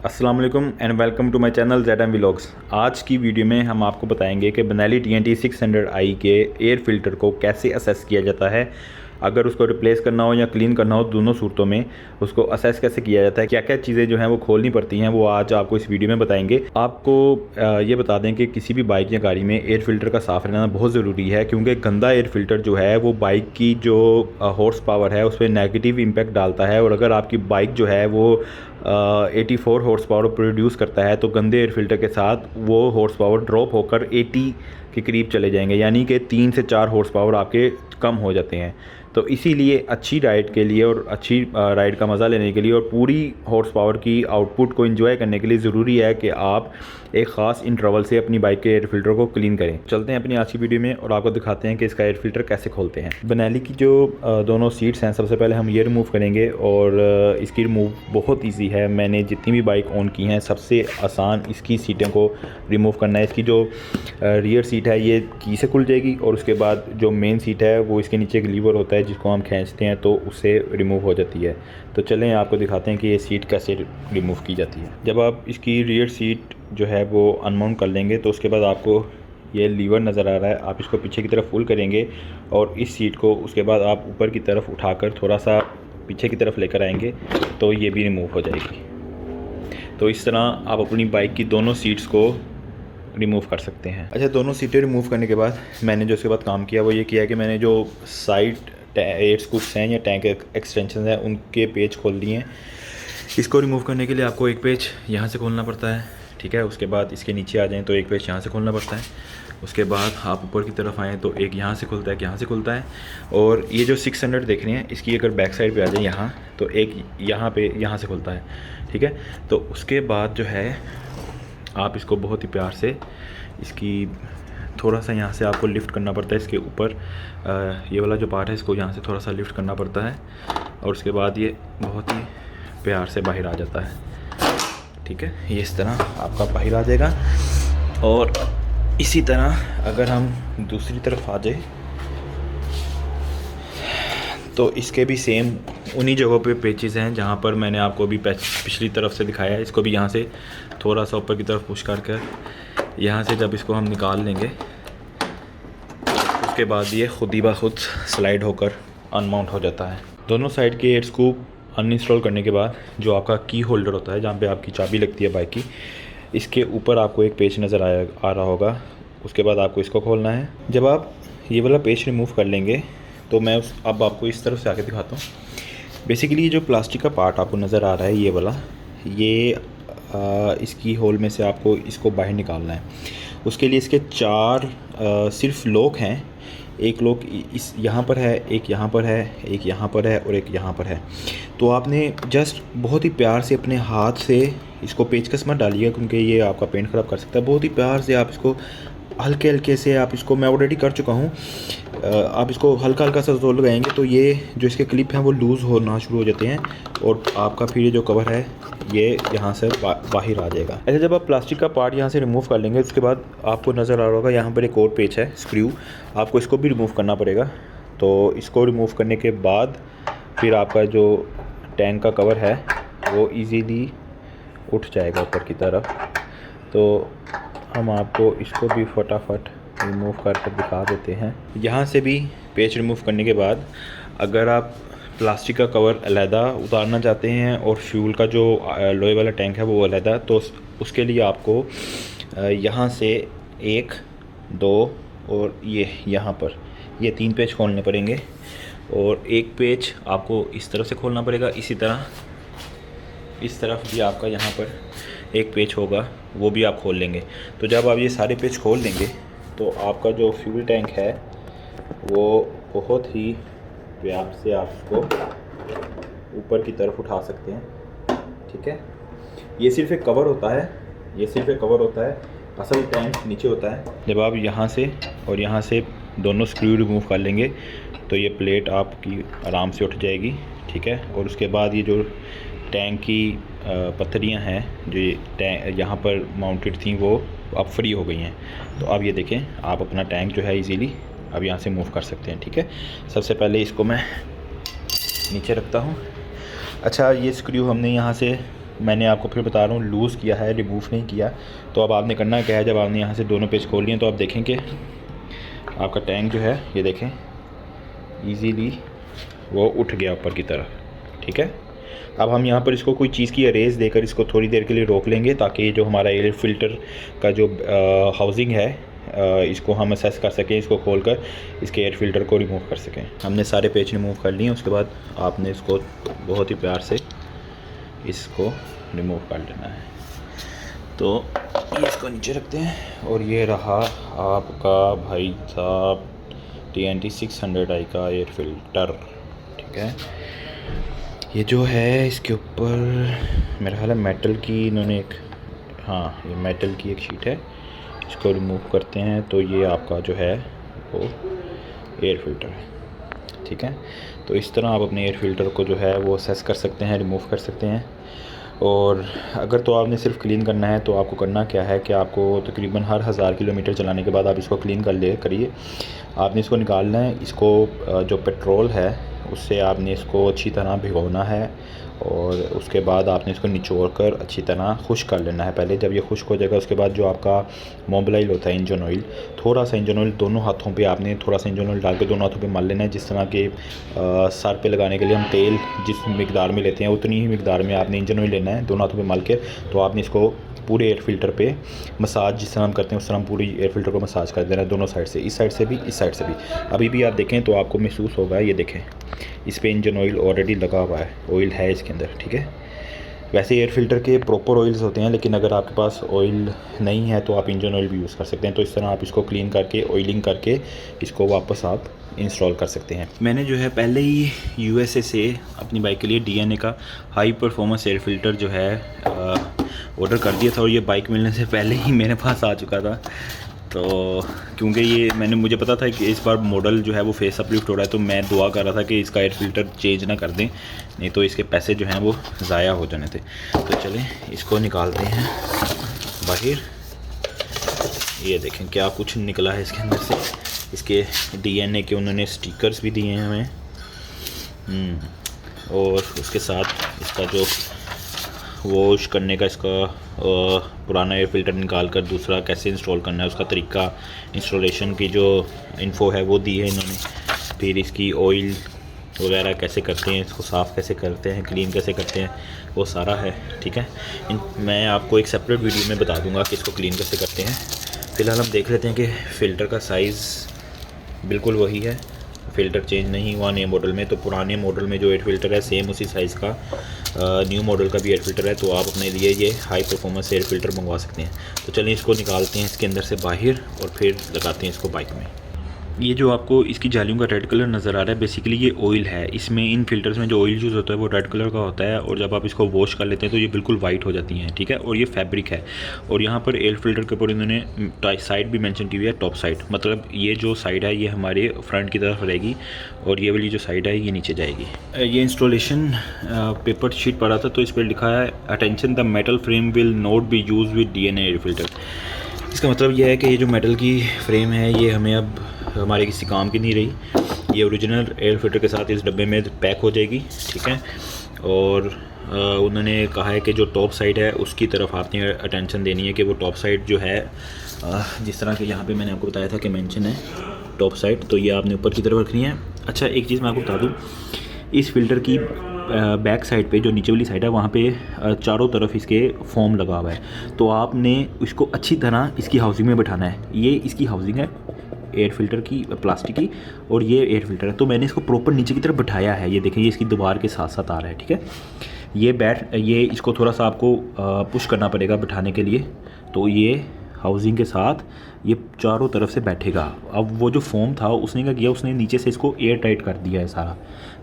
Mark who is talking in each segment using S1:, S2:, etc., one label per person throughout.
S1: अस्सलाम वालेकुम and welcome to my channel ZM vlogs. आज की वीडियो में हम आपको बताएंगे कि बेनेली TNT 600i के एयर फ़िल्टर को कैसे असेस किया जाता है। अगर उसको रिप्लेस करना हो या क्लीन करना हो, दोनों सूरतों में उसको असेस कैसे किया जाता है, क्या क्या चीज़ें जो हैं वो खोलनी पड़ती हैं, वो आज आपको इस वीडियो में बताएंगे। आपको ये बता दें कि किसी भी बाइक या गाड़ी में एयर फ़िल्टर का साफ़ रहना बहुत ज़रूरी है, क्योंकि गंदा एयर फ़िल्टर जो है वो बाइक की जो हॉर्स पावर है उस पर नेगेटिव इम्पैक्ट डालता है। और अगर आपकी बाइक जो है वो 84 हॉर्स पावर प्रोड्यूस करता है, तो गंदे एयर फ़िल्टर के साथ वो हॉर्स पावर ड्रॉप होकर 80 के करीब चले जाएंगे, यानी कि 3 से 4 हॉर्स पावर आपके कम हो जाते हैं। तो इसीलिए अच्छी राइड के लिए और अच्छी राइड का मज़ा लेने के लिए और पूरी हॉर्स पावर की आउटपुट को एंजॉय करने के लिए ज़रूरी है कि आप एक ख़ास इंटरवल से अपनी बाइक के एयर फ़िल्टर को क्लीन करें। चलते हैं अपनी आज की वीडियो में और आपको दिखाते हैं कि इसका एयर फ़िल्टर कैसे खोलते हैं। बेनेली की जो दोनों सीट्स हैं, सबसे पहले हम ये रिमूव करेंगे और इसकी रिमूव बहुत ईजी है। मैंने जितनी भी बाइक ऑन की हैं, सबसे आसान इसकी सीटें को रिमूव करना है। इसकी जो रियर सीट है ये की से खुल जाएगी और उसके बाद जो मेन सीट है वो इसके नीचे एक लीवर होता है जिसको हम खींचते हैं तो उससे रिमूव हो जाती है। तो चलें आपको दिखाते हैं कि ये सीट कैसे रिमूव की जाती है। जब आप इसकी रियर सीट जो है वो अनमाउंट कर लेंगे तो उसके बाद आपको ये लीवर नज़र आ रहा है, आप इसको पीछे की तरफ पुल करेंगे और इस सीट को उसके बाद आप ऊपर की तरफ उठाकर थोड़ा सा पीछे की तरफ लेकर आएंगे तो ये भी रिमूव हो जाएगी। तो इस तरह आप अपनी बाइक की दोनों सीट्स को रिमूव कर सकते हैं। अच्छा, दोनों सीटें रिमूव करने के बाद मैंने जो इसके बाद काम किया वो ये किया कि मैंने जो साइड एयर स्कूप्स हैं या टैंक एक्सटेंशन हैं उनके पेज खोल दिए हैं। इसको रिमूव करने के लिए आपको एक पेज यहाँ से खोलना पड़ता है, ठीक है। उसके बाद इसके नीचे आ जाएं तो एक पेज यहाँ से खोलना पड़ता है। उसके बाद आप ऊपर की तरफ आएँ तो एक यहाँ से खुलता है, एक यहाँ से खुलता है। और ये जो 600 देख रहे हैं, इसकी अगर बैक साइड पे आ जाए यहाँ तो एक यहाँ से खुलता है, ठीक है। तो उसके बाद जो है आप इसको बहुत ही प्यार से इसकी थोड़ा सा यहाँ से आपको लिफ़्ट करना पड़ता है। इसके ऊपर ये वाला जो पार्ट है इसको यहाँ से थोड़ा सा लिफ़्ट करना पड़ता है और उसके बाद ये बहुत ही प्यार से बाहर आ जाता है, ठीक है। ये इस तरह आपका बाहर आ जाएगा। और इसी तरह अगर हम दूसरी तरफ आ जाए तो इसके भी सेम उन्हीं जगहों पे पेचेस हैं जहाँ पर मैंने आपको अभी पिछली तरफ से दिखाया है। इसको भी यहाँ से थोड़ा सा ऊपर की तरफ पुश करके यहाँ से जब इसको हम निकाल लेंगे उसके बाद ये खुद ही खुद स्लाइड होकर अनमाउंट हो जाता है। दोनों साइड के एयर स्कूप अनइंस्टॉल करने के बाद जो आपका की होल्डर होता है जहाँ पे आपकी चाबी लगती है बाइक की, इसके ऊपर आपको एक पेच नज़र आ रहा होगा। उसके बाद आपको इसको खोलना है। जब आप ये वाला पेच रिमूव कर लेंगे तो मैं अब आपको इस तरफ से आके दिखाता हूँ। बेसिकली ये जो प्लास्टिक का पार्ट आपको नज़र आ रहा है, ये वाला, ये इसकी होल में से आपको इसको बाहर निकालना है। उसके लिए इसके 4 सिर्फ लॉक हैं। एक लॉक इस यहाँ पर है, एक यहाँ पर है, एक यहाँ पर है और एक यहाँ पर है। तो आपने जस्ट बहुत ही प्यार से अपने हाथ से इसको पेचकस मत डालिएगा, क्योंकि ये आपका पेंट ख़राब कर सकता है। बहुत ही प्यार से आप इसको हल्के हल्के से, आप इसको, मैं ऑलरेडी कर चुका हूँ, आप इसको हल्का हल्का सा जोर लगाएंगे तो ये जो इसके क्लिप हैं वो लूज़ होना शुरू हो जाते हैं और आपका फिर ये जो कवर है ये यहाँ से बाहर आ जाएगा। ऐसे जब आप प्लास्टिक का पार्ट यहाँ से रिमूव कर लेंगे उसके बाद आपको नज़र आ रहा होगा यहाँ पर एक और पेच है, स्क्रू, आपको इसको भी रिमूव करना पड़ेगा। तो इसको रिमूव करने के बाद फिर आपका जो टैंक का कवर है वो ईज़िली उठ जाएगा ऊपर की तरफ। तो हम आपको इसको भी फटाफट रिमूव करके दिखा देते हैं। यहाँ से भी पेच रिमूव करने के बाद अगर आप प्लास्टिक का कवर अलहदा उतारना चाहते हैं और फ्यूल का जो लोहे वाला टैंक है वो अलहदा, तो उसके लिए आपको यहाँ से 1, 2 और ये यहाँ पर ये 3 पेच खोलने पड़ेंगे और एक पेच आपको इस तरफ से खोलना पड़ेगा। इसी तरह इस तरफ भी आपका यहाँ पर एक पेच होगा, वो भी आप खोल लेंगे। तो जब आप ये सारे पेच खोल लेंगे तो आपका जो फ्यूल टैंक है वो बहुत ही प्यार से आप इसको ऊपर की तरफ उठा सकते हैं, ठीक है। ये सिर्फ एक कवर होता है, ये सिर्फ एक कवर होता है, असल टैंक नीचे होता है। जब आप यहाँ से और यहाँ से दोनों स्क्रू रिमूव कर लेंगे तो ये प्लेट आपकी आराम से उठ जाएगी, ठीक है। और उसके बाद ये जो टैंक की पत्थरियाँ हैं जो ये यहाँ पर माउंटेड थी वो अब फ्री हो गई हैं। तो अब ये देखें, आप अपना टैंक जो है इजीली अब यहाँ से मूव कर सकते हैं, ठीक है। सबसे पहले इसको मैं नीचे रखता हूँ। अच्छा, ये स्क्रू हमने यहाँ से, मैंने आपको फिर बता रहा हूँ, लूज़ किया है, रिमूव नहीं किया। तो अब आपने करना क्या है, जब आपने यहाँ से दोनों पेज खोल लिए तो आप देखें कि आपका टैंक जो है, ये देखें इजीली वो उठ गया ऊपर की तरफ, ठीक है। अब हम यहाँ पर इसको कोई चीज़ की अरेज देकर इसको थोड़ी देर के लिए रोक लेंगे, ताकि ये जो हमारा एयर फ़िल्टर का जो हाउसिंग है, इसको हम असेस कर सकें, इसको खोलकर इसके एयर फ़िल्टर को रिमूव कर सकें। हमने सारे पेज रिमूव कर लिए। उसके बाद आपने इसको बहुत ही प्यार से इसको रिमूव कर लेना है। तो ये इसको नीचे रखते हैं और ये रहा आपका भाई साहब TNT 600i का एयर फ़िल्टर, ठीक है। ये जो है इसके ऊपर मेरा ख्याल है मेटल की इन्होंने एक, हाँ ये मेटल की एक शीट है, इसको रिमूव करते हैं तो ये आपका जो है वो एयर फ़िल्टर है, ठीक है। तो इस तरह आप अपने एयर फ़िल्टर को जो है वो असेस कर सकते हैं, रिमूव कर सकते हैं। और अगर तो आपने सिर्फ क्लीन करना है तो आपको करना क्या है कि आपको तकरीबन हर 1000 किलोमीटर चलाने के बाद आप इसको क्लीन करिए। आपने इसको निकालना है, इसको जो पेट्रोल है उससे आपने इसको अच्छी तरह भिगोना है और उसके बाद आपने इसको निचोड़ कर अच्छी तरह खुश्क कर लेना है पहले। जब ये खुश्क हो जाएगा उसके बाद जो आपका मोबिल होता है, इंजन ऑयल, थोड़ा सा इंजन ऑयल दोनों हाथों पे आपने थोड़ा सा इंजन ऑयल डाल के दोनों हाथों पे मल लेना है। जिस तरह के सर पे लगाने के लिए हम तेल जिस मिकदार में लेते हैं उतनी ही मिकदार में आपने इंजन ऑयल लेना है दोनों हाथों पे मल के। तो आपने इसको पूरे एयर फ़िल्टर पे मसाज जिस तरह हम करते हैं उस तरह हम पूरी एयर फ़िल्टर को मसाज कर देना है दोनों साइड से, इस साइड से भी, इस साइड से भी। अभी भी आप देखें तो आपको महसूस होगा, ये देखें इस पे इंजन ऑयल ऑलरेडी लगा हुआ है, ऑयल है इसके अंदर, ठीक है। वैसे एयर फ़िल्टर के प्रॉपर ऑयल्स होते हैं, लेकिन अगर आपके पास ऑयल नहीं है तो आप इंजन ऑयल भी यूज़ कर सकते हैं। तो इस तरह आप इसको क्लीन करके ऑयलिंग करके इसको वापस आप इंस्टॉल कर सकते हैं। मैंने जो है पहले ही USA से अपनी बाइक के लिए DNA का हाई परफॉर्मेंस एयर फ़िल्टर जो है ऑर्डर कर दिया था और ये बाइक मिलने से पहले ही मेरे पास आ चुका था। तो क्योंकि ये मुझे पता था कि इस बार मॉडल जो है वो फेस अपलिफ्ट हो रहा है, तो मैं दुआ कर रहा था कि इसका एयर फ़िल्टर चेंज ना कर दें, नहीं तो इसके पैसे जो हैं वो ज़ाया हो जाने थे। तो चलें इसको निकालते हैं बाहर। ये देखें क्या कुछ निकला है इसके अंदर से। इसके DNA के उन्होंने स्टिकर्स भी दिए हैं हमें, और उसके साथ इसका जो वॉश करने का, इसका पुराना एयर फ़िल्टर निकाल कर दूसरा कैसे इंस्टॉल करना है उसका तरीका, इंस्टॉलेशन की जो इन्फो है वो दी है इन्होंने। फिर इसकी ऑयल वगैरह कैसे करते हैं, इसको साफ़ कैसे करते हैं, क्लीन कैसे करते हैं, वो सारा है, ठीक है। मैं आपको एक सेपरेट वीडियो में बता दूंगा कि इसको क्लीन कैसे करते हैं। फ़िलहाल हम देख लेते हैं कि फ़िल्टर का साइज़ बिल्कुल वही है, फ़िल्टर चेंज नहीं हुआ नए मॉडल में। तो पुराने मॉडल में जो एयर फ़िल्टर है सेम उसी साइज़ का न्यू मॉडल का भी एयर फ़िल्टर है। तो आप अपने लिए ये हाई परफॉर्मेंस एयर फ़िल्टर मंगवा सकते हैं। तो चलिए इसको निकालते हैं इसके अंदर से बाहर और फिर लगाते हैं इसको बाइक में। ये जो आपको इसकी जालियों का रेड कलर नज़र आ रहा है, बेसिकली ये ऑयल है। इसमें इन फिल्टर्स में जो ऑयल यूज़ होता है वो रेड कलर का होता है, और जब आप इसको वॉश कर लेते हैं तो ये बिल्कुल वाइट हो जाती हैं, ठीक है। और ये फैब्रिक है। और यहाँ पर एयर फिल्टर के ऊपर इन्होंने साइड भी मेंशन की हुई है, टॉप साइड, मतलब ये जो साइड है ये हमारे फ्रंट की तरफ रहेगी और ये वाली जो साइड है ये नीचे जाएगी। ये इंस्टॉलेशन पेपर शीट पड़ा था तो इस पर लिखा है attention the metal frame will not be use with DNA air filter. इसका मतलब यह है कि ये जो मेटल की फ्रेम है ये हमें अब हमारे किसी काम की नहीं रही। ये ओरिजिनल एयर फिल्टर के साथ इस डब्बे में पैक हो जाएगी, ठीक है। और उन्होंने कहा है कि जो टॉप साइड है उसकी तरफ आपने अटेंशन देनी है कि वो टॉप साइड जो है जिस तरह के यहाँ पे मैंने आपको बताया था कि मेंशन है टॉप साइड, तो ये आपने ऊपर की तरफ रखनी है। अच्छा, एक चीज़ मैं आपको बता दूँ, इस फिल्टर की बैक साइड पे जो नीचे वाली साइड है वहाँ पे चारों तरफ इसके फोम लगा हुआ है। तो आपने इसको अच्छी तरह इसकी हाउसिंग में बैठाना है। ये इसकी हाउसिंग है एयर फिल्टर की, प्लास्टिक की, और ये एयर फिल्टर है। तो मैंने इसको प्रॉपर नीचे की तरफ बैठाया है। ये देखें, ये इसकी दीवार के साथ साथ आ रहा है, ठीक है। ये इसको थोड़ा सा आपको पुश करना पड़ेगा बैठाने के लिए। तो ये हाउसिंग के साथ ये चारों तरफ से बैठेगा। अब वो जो फोम था उसने क्या किया, उसने नीचे से इसको एयर टाइट कर दिया है सारा,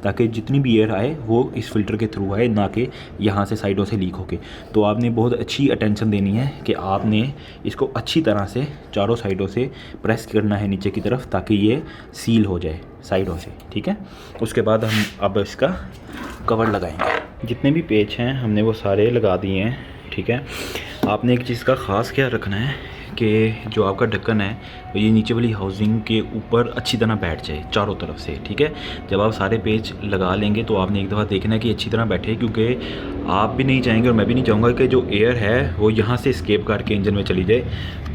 S1: ताकि जितनी भी एयर आए वो इस फिल्टर के थ्रू आए, ना कि यहाँ से साइडों से लीक होके। तो आपने बहुत अच्छी अटेंशन देनी है कि आपने इसको अच्छी तरह से चारों साइडों से प्रेस करना है नीचे की तरफ, ताकि ये सील हो जाए साइडों से, ठीक है। उसके बाद हम अब इसका कवर लगाएंगे। जितने भी पेच हैं हमने वो सारे लगा दिए हैं, ठीक है। आपने एक चीज़ का ख़ास ख्याल रखना है कि जो आपका ढक्कन है ये नीचे वाली हाउसिंग के ऊपर अच्छी तरह बैठ जाए चारों तरफ से, ठीक है। जब आप सारे पेच लगा लेंगे तो आपने एक दफ़ा देखना है कि अच्छी तरह बैठे, क्योंकि आप भी नहीं चाहेंगे और मैं भी नहीं चाहूँगा कि जो एयर है वो यहाँ से स्केप करके इंजन में चली जाए।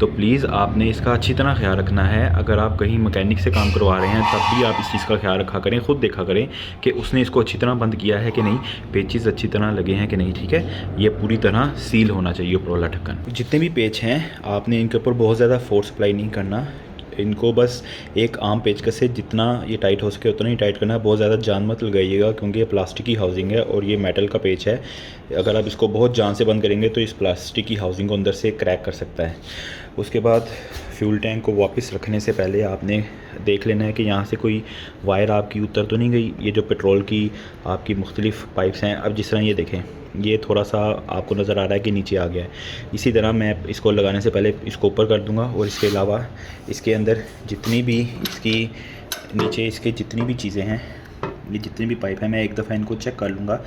S1: तो प्लीज़ आपने इसका अच्छी तरह ख्याल रखना है। अगर आप कहीं मैकेनिक से काम करवा रहे हैं तब भी आप इस चीज़ का ख्याल रखा करें, ख़ुद देखा करें कि उसने इसको अच्छी तरह बंद किया है कि नहीं, पेचेस अच्छी तरह लगे हैं कि नहीं, ठीक है। ये पूरी तरह सील होना चाहिए ऊपर वाला ढक्कन। जितने भी पेच हैं आपने इनके ऊपर बहुत ज़्यादा फोर्स अप्लाई नहीं करना, इनको बस एक आम पेचकस से जितना ये टाइट हो सके उतना ही टाइट करना है। बहुत ज़्यादा जान मत लगाइएगा क्योंकि ये प्लास्टिक की हाउसिंग है और ये मेटल का पेच है। अगर आप इसको बहुत जान से बंद करेंगे तो इस प्लास्टिक की हाउसिंग को अंदर से क्रैक कर सकता है। उसके बाद फ्यूल टैंक को वापस रखने से पहले आपने देख लेना है कि यहाँ से कोई वायर आपकी उतर तो नहीं गई। ये जो पेट्रोल की आपकी मुख्तलिफ़ पाइप्स हैं, अब जिस तरह ये देखें, ये थोड़ा सा आपको नज़र आ रहा है कि नीचे आ गया है। इसी तरह मैं इसको लगाने से पहले इसको ऊपर कर दूंगा और इसके अलावा इसके अंदर जितनी भी इसकी नीचे इसके जितनी भी चीज़ें हैं, ये जितनी भी पाइप हैं, मैं एक दफ़ा इनको चेक कर लूँगा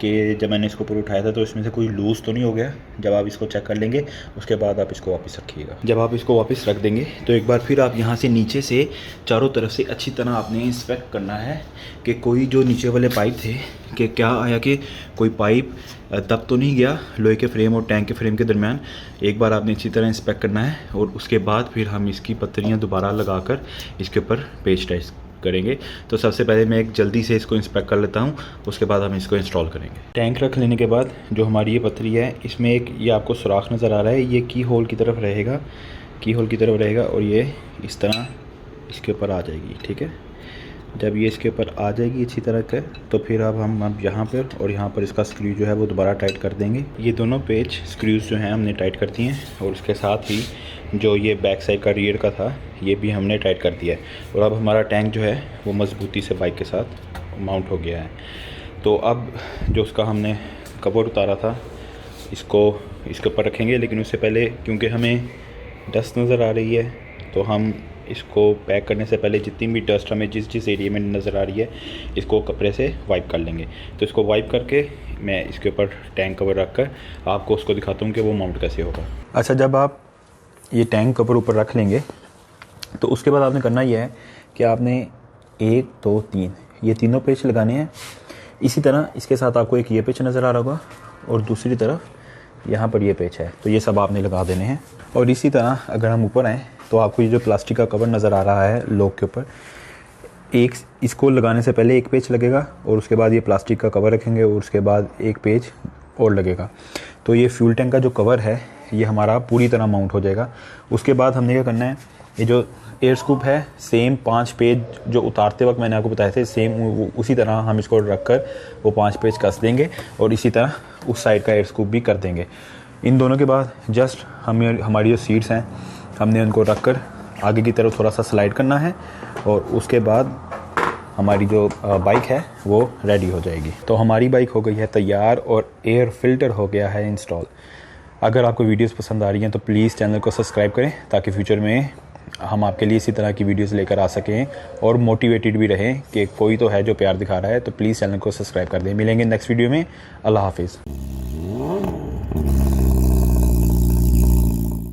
S1: कि जब मैंने इसको ऊपर उठाया था तो इसमें से कोई लूज़ तो नहीं हो गया। जब आप इसको चेक कर लेंगे उसके बाद आप इसको वापस रखिएगा। जब आप इसको वापस रख देंगे तो एक बार फिर आप यहाँ से नीचे से चारों तरफ से अच्छी तरह आपने इंस्पेक्ट करना है कि कोई जो नीचे वाले पाइप थे कि क्या आया कि कोई पाइप दब तो नहीं गया लोहे के फ्रेम और टैंक के फ्रेम के दरमियान। एक बार आपने अच्छी तरह इंस्पेक्ट करना है और उसके बाद फिर हम इसकी पत्तियाँ दोबारा लगाकर इसके ऊपर पेच टेस्ट करेंगे। तो सबसे पहले मैं एक जल्दी से इसको इंस्पेक्ट कर लेता हूँ, उसके बाद हम इसको इंस्टॉल करेंगे। टैंक रख लेने के बाद जो हमारी ये पत्थरी है इसमें एक ये आपको सुराख नज़र आ रहा है, ये की होल की तरफ रहेगा, की होल की तरफ रहेगा और ये इस तरह इसके ऊपर आ जाएगी, ठीक है। जब ये इसके ऊपर आ जाएगी अच्छी तरह का तो फिर अब हम यहाँ पर और यहाँ पर इसका स्क्रू जो है वो दोबारा टाइट कर देंगे। ये दोनों पेच स्क्रूज़ जो हैं हमने टाइट कर दिए हैं और उसके साथ ही जो ये बैक साइड का रियर का था ये भी हमने टाइट कर दिया है और अब हमारा टैंक जो है वो मज़बूती से बाइक के साथ माउंट हो गया है। तो अब जो उसका हमने कवर उतारा था इसको इसके ऊपर रखेंगे, लेकिन उससे पहले क्योंकि हमें डस्ट नज़र आ रही है तो हम इसको पैक करने से पहले जितनी भी डस्ट हमें जिस एरिया में नज़र आ रही है इसको कपड़े से वाइप कर लेंगे। तो इसको वाइप करके मैं इसके ऊपर टैंक कवर रख कर आपको उसको दिखाता हूँ कि वो माउंट कैसे होगा। अच्छा, जब आप ये टैंक कवर ऊपर रख लेंगे तो उसके बाद आपने करना यह है कि आपने 1 2 3 ये तीनों पेच लगाने हैं। इसी तरह इसके साथ आपको एक ये पेच नज़र आ रहा होगा और दूसरी तरफ यहाँ पर ये पेच है, तो ये सब आपने लगा देने हैं। और इसी तरह अगर हम ऊपर आएँ तो आपको ये जो प्लास्टिक का कवर नज़र आ रहा है लॉक के ऊपर, एक इसको लगाने से पहले एक पेच लगेगा और उसके बाद ये प्लास्टिक का कवर रखेंगे और उसके बाद एक पेच और लगेगा। तो ये फ्यूल टैंक का जो कवर है ये हमारा पूरी तरह माउंट हो जाएगा। उसके बाद हमने क्या करना है, ये जो एयर स्कूप है सेम 5 पेज जो उतारते वक्त मैंने आपको बताए थे सेम उसी तरह हम इसको रख कर वो 5 पेज कस देंगे और इसी तरह उस साइड का एयर स्कूप भी कर देंगे। इन दोनों के बाद जस्ट हमारी जो सीट्स हैं हमने उनको रख कर आगे की तरफ थोड़ा सा स्लाइड करना है और उसके बाद हमारी जो बाइक है वो रेडी हो जाएगी। तो हमारी बाइक हो गई है तैयार और एयर फिल्टर हो गया है इंस्टॉल। अगर आपको वीडियोस पसंद आ रही हैं तो प्लीज़ चैनल को सब्सक्राइब करें ताकि फ्यूचर में हम आपके लिए इसी तरह की वीडियोस लेकर आ सकें और मोटिवेटेड भी रहें कि कोई तो है जो प्यार दिखा रहा है। तो प्लीज़ चैनल को सब्सक्राइब कर दें। मिलेंगे नेक्स्ट वीडियो में। अल्लाह हाफिज़।